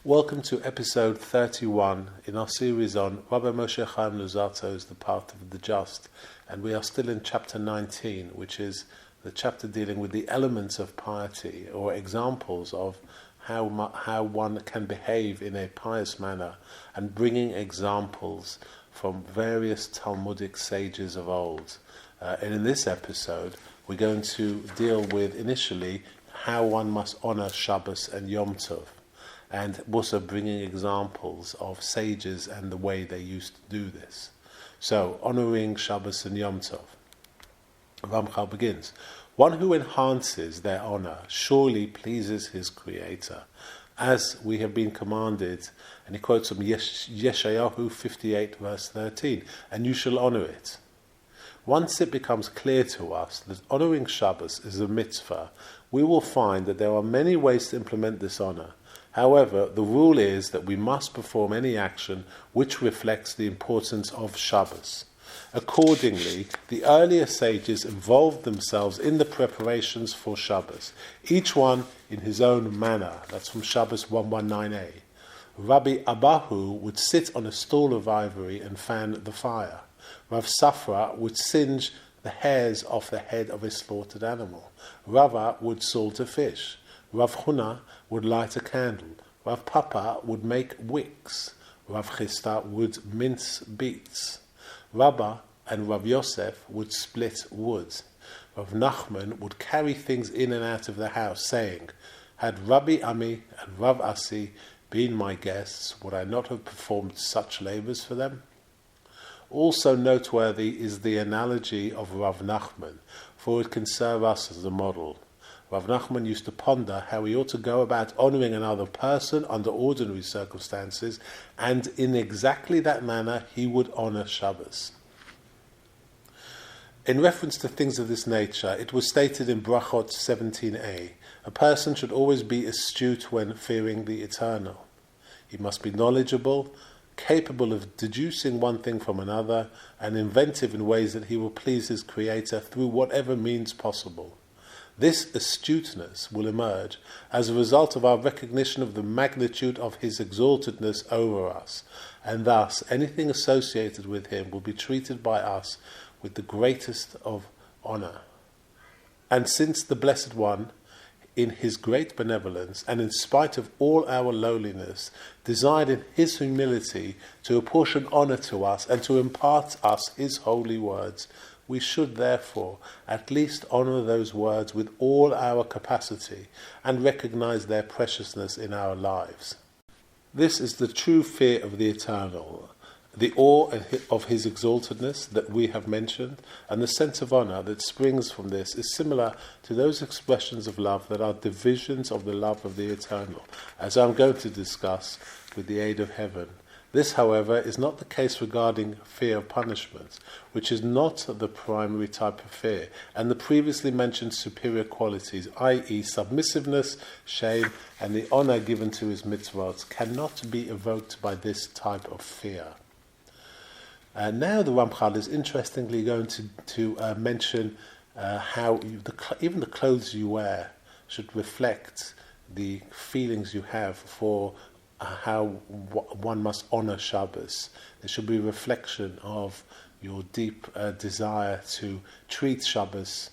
Welcome to episode 31 in our series on Rabbi Moshe Chaim Luzzatto's The Path of the Just, and we are still in chapter 19, which is the chapter dealing with the elements of piety, or examples of how one can behave in a pious manner, and bringing examples from various Talmudic sages of old. And in this episode, we're going to deal with initially how one must honor Shabbos and Yom Tov, and also bringing examples of sages and the way they used to do this. So, honoring Shabbos and Yom Tov. Ramchal begins, one who enhances their honor surely pleases his Creator, as we have been commanded, and he quotes from Yeshayahu 58 verse 13, and you shall honor it. Once it becomes clear to us that honoring Shabbos is a mitzvah, we will find that there are many ways to implement this honor. However, the rule is that we must perform any action which reflects the importance of Shabbos. Accordingly, the earlier sages involved themselves in the preparations for Shabbos, each one in his own manner. That's from Shabbos 119a. Rabbi Abahu would sit on a stool of ivory and fan the fire. Rav Safra would singe the hairs off the head of a slaughtered animal. Rava would salt a fish. Rav Huna would light a candle. Rav Papa would make wicks. Rav Chisda would mince beets. Rabba and Rav Yosef would split wood. Rav Nachman would carry things in and out of the house, saying, had Rabbi Ami and Rav Asi been my guests, would I not have performed such labours for them? Also noteworthy is the analogy of Rav Nachman, for it can serve us as a model. Rav Nachman used to ponder how he ought to go about honouring another person under ordinary circumstances, and in exactly that manner he would honour Shabbos. In reference to things of this nature, it was stated in Brachot 17a, a person should always be astute when fearing the eternal. He must be knowledgeable, capable of deducing one thing from another, and inventive in ways that he will please his Creator through whatever means possible. This astuteness will emerge as a result of our recognition of the magnitude of his exaltedness over us, and thus anything associated with him will be treated by us with the greatest of honour. And since the Blessed One, in his great benevolence, and in spite of all our lowliness, desired in his humility to apportion honour to us and to impart us his holy words, we should therefore at least honour those words with all our capacity and recognise their preciousness in our lives. This is the true fear of the eternal, the awe of his exaltedness that we have mentioned, and the sense of honour that springs from this is similar to those expressions of love that are divisions of the love of the eternal, as I'm going to discuss with the aid of heaven. This, however, is not the case regarding fear of punishment, which is not the primary type of fear, and the previously mentioned superior qualities, i.e. submissiveness, shame, and the honour given to his mitzvot, cannot be evoked by this type of fear. Now the Ramchal is interestingly going to mention how even the clothes you wear should reflect the feelings you have for how one must honour Shabbos. There should be a reflection of your deep desire to treat Shabbos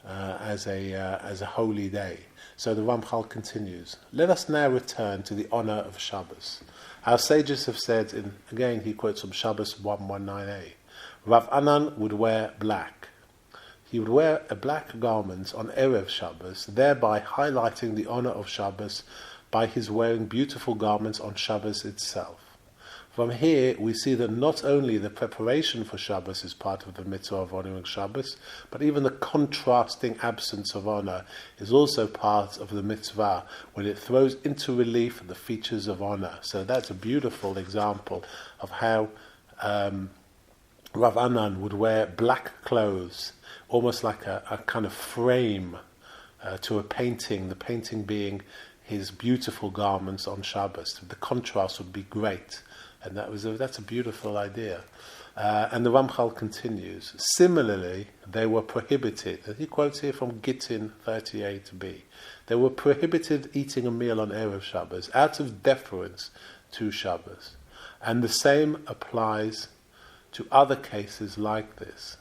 as a holy day. So the Ramchal continues, let us now return to the honour of Shabbos. Our sages have said, again he quotes from Shabbos 119a, Rav Anan would wear black. He would wear a black garment on Erev Shabbos, thereby highlighting the honour of Shabbos by his wearing beautiful garments on Shabbos itself. From here, we see that not only the preparation for Shabbos is part of the mitzvah of honouring Shabbos, but even the contrasting absence of honour is also part of the mitzvah when it throws into relief the features of honour. So that's a beautiful example of how Rav Anan would wear black clothes, almost like a kind of frame to a painting, the painting being his beautiful garments on Shabbos. The contrast would be great. And that's a beautiful idea. And the Ramchal continues, similarly, they were prohibited, and he quotes here from Gittin 38b, they were prohibited eating a meal on Erev Shabbos out of deference to Shabbos. And the same applies to other cases like this.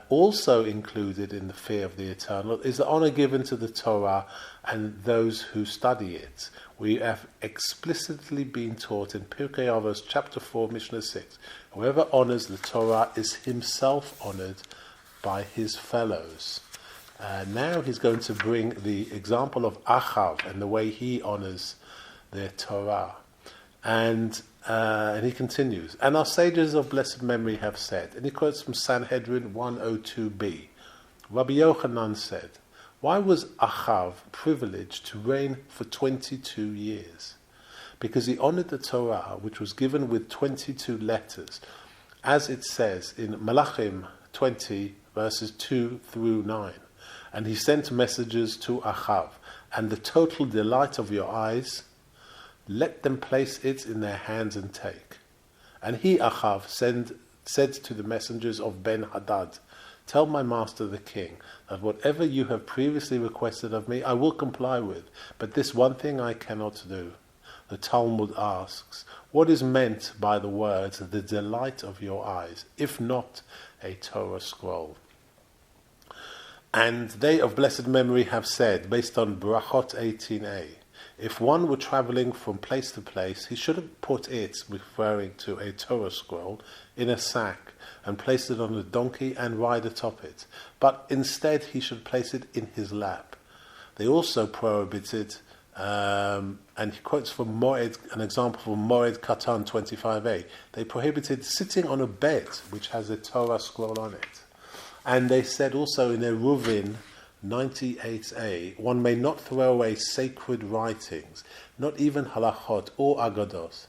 Also included in the fear of the eternal is the honor given to the Torah and those who study it. We have explicitly been taught in Pirkei Avos chapter 4, Mishnah 6, whoever honors the Torah is himself honored by his fellows. Now he's going to bring the example of Achav and the way he honors the Torah. And he continues, and our sages of blessed memory have said, and he quotes from Sanhedrin 102b, Rabbi Yochanan said, why was Achav privileged to reign for 22 years? Because he honored the Torah, which was given with 22 letters, as it says in Malachim 20, verses 2 through 9. And he sent messengers to Achav, and the total delight of your eyes, let them place it in their hands and take. And he, Achav, said to the messengers of Ben-Hadad, tell my master the king that whatever you have previously requested of me, I will comply with, but this one thing I cannot do. The Talmud asks, what is meant by the words, the delight of your eyes, if not a Torah scroll? And they of blessed memory have said, based on Brachot 18a, if one were travelling from place to place, he should have put it, referring to a Torah scroll, in a sack and placed it on a donkey and ride atop it. But instead he should place it in his lap. They also prohibited, and he quotes from Moed, an example from Moed Katan 25a, they prohibited sitting on a bed which has a Torah scroll on it. And they said also in Eruvin 98a, one may not throw away sacred writings, not even halachot or agados.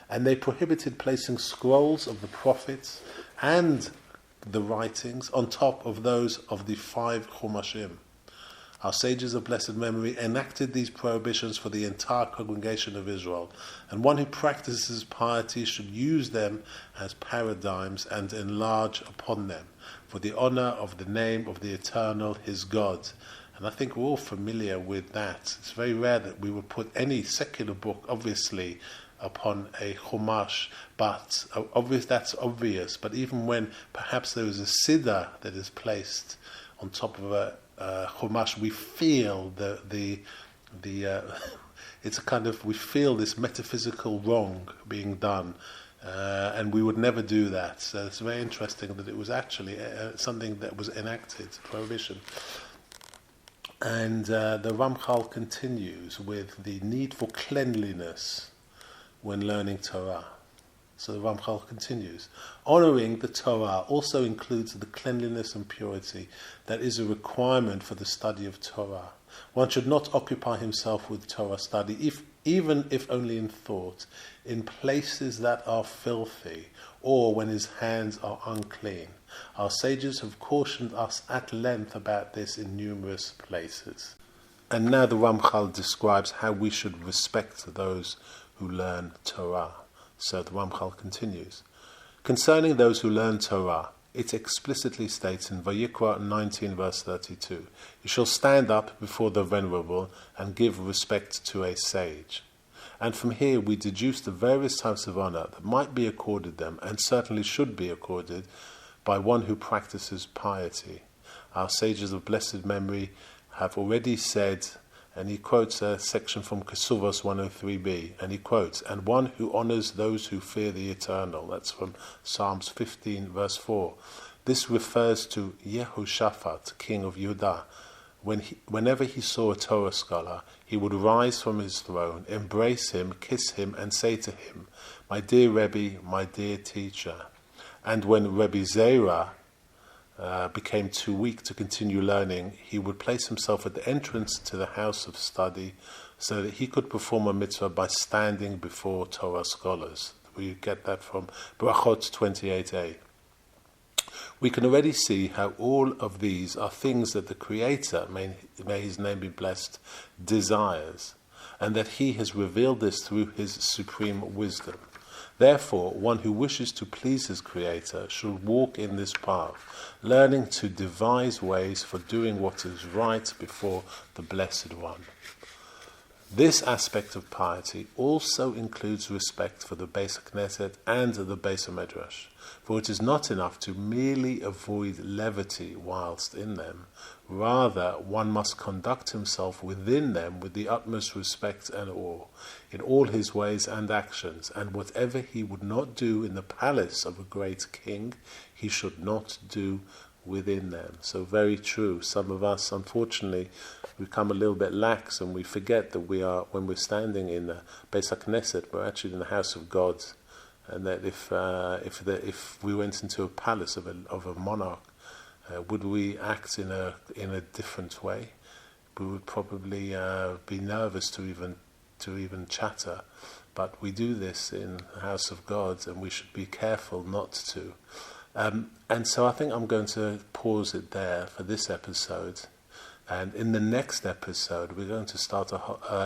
And they prohibited placing scrolls of the prophets and the writings on top of those of the 5 Chumashim. Our sages of blessed memory enacted these prohibitions for the entire congregation of Israel, and one who practices piety should use them as paradigms and enlarge upon them, for the honor of the name of the Eternal, his God. And I think we're all familiar with that. It's very rare that we would put any secular book, obviously, upon a chumash, but that's obvious. But even when perhaps there is a siddur that is placed on top of a chumash, we feel it's a kind of, we feel this metaphysical wrong being done, and we would never do that. So it's very interesting that it was actually something that was enacted, prohibition. And the Ramchal continues with the need for cleanliness when learning Torah. So the Ramchal continues, honoring the Torah also includes the cleanliness and purity that is a requirement for the study of Torah. One should not occupy himself with Torah study, even if only in thought, in places that are filthy, or when his hands are unclean. Our sages have cautioned us at length about this in numerous places. And now the Ramchal describes how we should respect those who learn Torah. So the Ramchal continues, concerning those who learn Torah, it explicitly states in Vayikra 19 verse 32, you shall stand up before the venerable and give respect to a sage. And from here we deduce the various types of honor that might be accorded them, and certainly should be accorded, by one who practices piety. Our sages of blessed memory have already said, and he quotes a section from Kesuvos 103b, and he quotes, and one who honors those who fear the Eternal. That's from Psalms 15 verse 4. This refers to Yehoshaphat, king of Judah. Whenever he saw a Torah scholar, he would rise from his throne, embrace him, kiss him, and say to him, my dear Rebbe, my dear teacher. And when Rebbe Zera became too weak to continue learning, he would place himself at the entrance to the house of study so that he could perform a mitzvah by standing before Torah scholars. We get that from Brachot 28a. We can already see how all of these are things that the Creator, may his name be blessed, desires, and that he has revealed this through his supreme wisdom. Therefore, one who wishes to please his Creator should walk in this path, learning to devise ways for doing what is right before the Blessed One. This aspect of piety also includes respect for the Beis HaKnesset and the Beis HaMidrash, for it is not enough to merely avoid levity whilst in them. Rather, one must conduct himself within them with the utmost respect and awe, in all his ways and actions, and whatever he would not do in the palace of a great king, he should not do within them. So very true. Some of us, unfortunately, become a little bit lax, and we forget that we are, when we're standing in the Beis HaKnesset, we're actually in the house of God, and that if we went into a palace of a monarch, would we act in a different way? We would probably be nervous to even chatter, but we do this in the house of God, and we should be careful not to. And so I think I'm going to pause it there for this episode. And in the next episode, we're going to start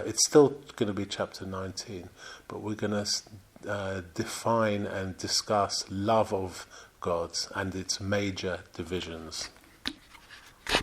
it's still going to be chapter 19, but we're going to define and discuss love of God and its major divisions.